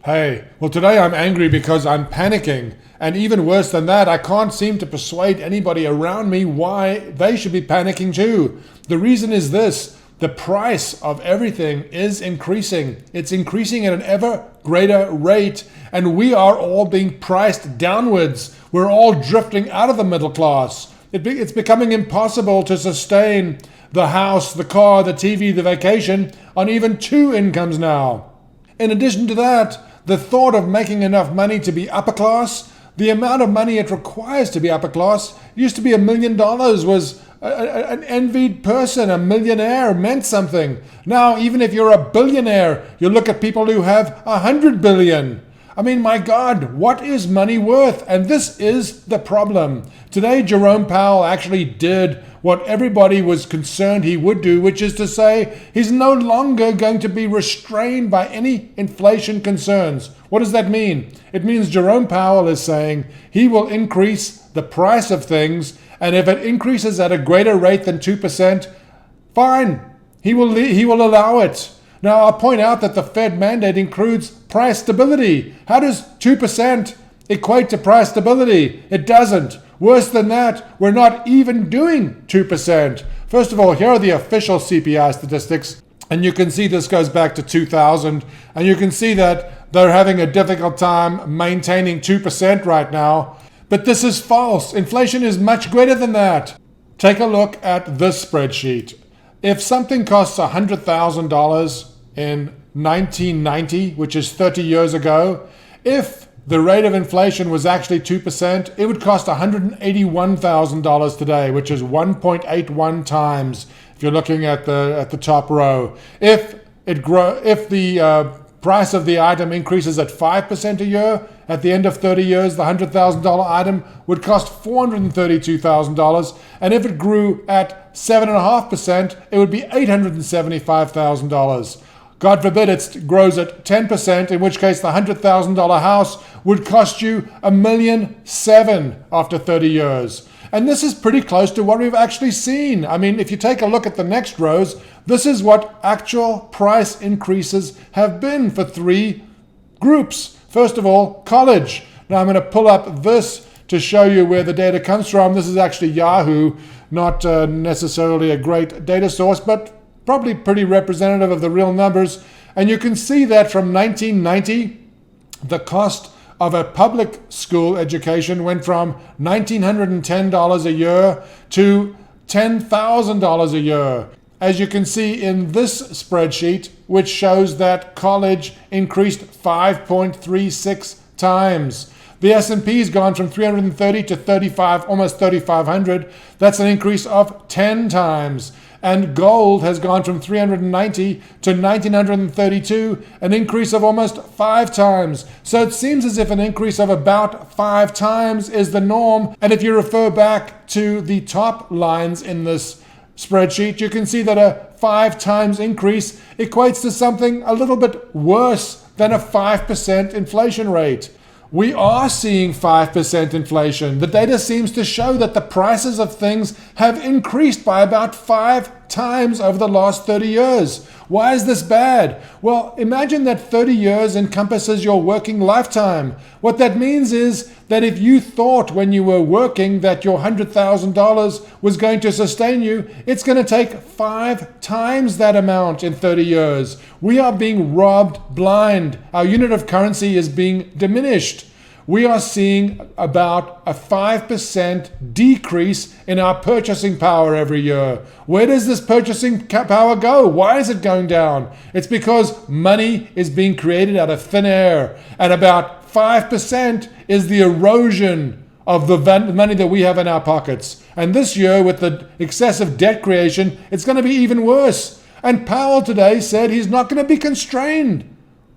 Hey, well, today I'm angry because I'm panicking. And even worse than that, I can't seem to persuade anybody around me why they should be panicking too. The reason is this: the price of everything is increasing. It's increasing at an ever greater rate, and we are all being priced downwards. We're all drifting out of the middle class. It's becoming impossible to sustain the house, the car, the TV, the vacation on even two incomes now. In addition to that, the thought of making enough money to be upper class, the amount of money it requires to be upper class, used to be $1 million was an envied person. A millionaire meant something. Now, even if you're a billionaire, you look at people who have 100 billion. I mean, my God, what is money worth? And this is the problem. Today, Jerome Powell actually did what everybody was concerned he would do, which is to say he's no longer going to be restrained by any inflation concerns. What does that mean? It means Jerome Powell is saying he will increase the price of things, and if it increases at a greater rate than 2%, fine, he will allow it. Now, I'll point out that the Fed mandate includes price stability. How does 2% equate to price stability? It doesn't. Worse than that, we're not even doing 2%. First of all, here are the official CPI statistics, and you can see this goes back to 2000, and you can see that they're having a difficult time maintaining 2% right now. But this is false. Inflation is much greater than that. Take a look at this spreadsheet. If something costs $100,000 in 1990, which is 30 years ago, if the rate of inflation was actually 2%, it would cost $181,000 today, which is 1.81 times if you're looking at the top row. If the price of the item increases at 5% a year, at the end of 30 years, the $100,000 item would cost $432,000. And if it grew at 7.5%, it would be $875,000. God forbid it grows at 10%, in which case the $100,000 house would cost you $1.7 million after 30 years. And this is pretty close to what we've actually seen. I mean, if you take a look at the next rows, this is what actual price increases have been for three groups. First of all, college. Now I'm going to pull up this to show you where the data comes from. This is actually Yahoo, not necessarily a great data source, but probably pretty representative of the real numbers. And you can see that from 1990, the cost of a public school education went from $1,910 a year to $10,000 a year. As you can see in this spreadsheet, which shows that college increased 5.36 times. The S&P's gone from 330 to 35, almost 3,500. That's an increase of 10 times. And gold has gone from 390 to 1,932, an increase of almost 5 times. So it seems as if an increase of about 5 times is the norm. And if you refer back to the top lines in this spreadsheet, you can see that a 5 times increase equates to something a little bit worse than a 5% inflation rate. We are seeing 5% inflation. The data seems to show that the prices of things have increased by about 5 times over the last 30 years. Why is this bad? Well, imagine that 30 years encompasses your working lifetime. What that means is that if you thought when you were working that your $100,000 was going to sustain you, it's going to take 5 times that amount in 30 years. We are being robbed blind. Our unit of currency is being diminished. We are seeing about a 5% decrease in our purchasing power every year. Where does this purchasing power go? Why is it going down? It's because money is being created out of thin air, and about 5% is the erosion of the money that we have in our pockets. And this year, with the excessive debt creation, it's going to be even worse. And Powell today said he's not going to be constrained.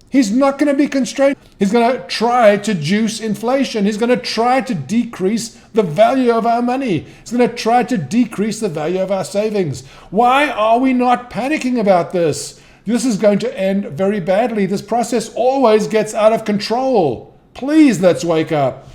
He's not going to be constrained. He's going to try to juice inflation. He's going to try to decrease the value of our money. He's going to try to decrease the value of our savings. Why are we not panicking about this? This is going to end very badly. This process always gets out of control. Please, let's wake up.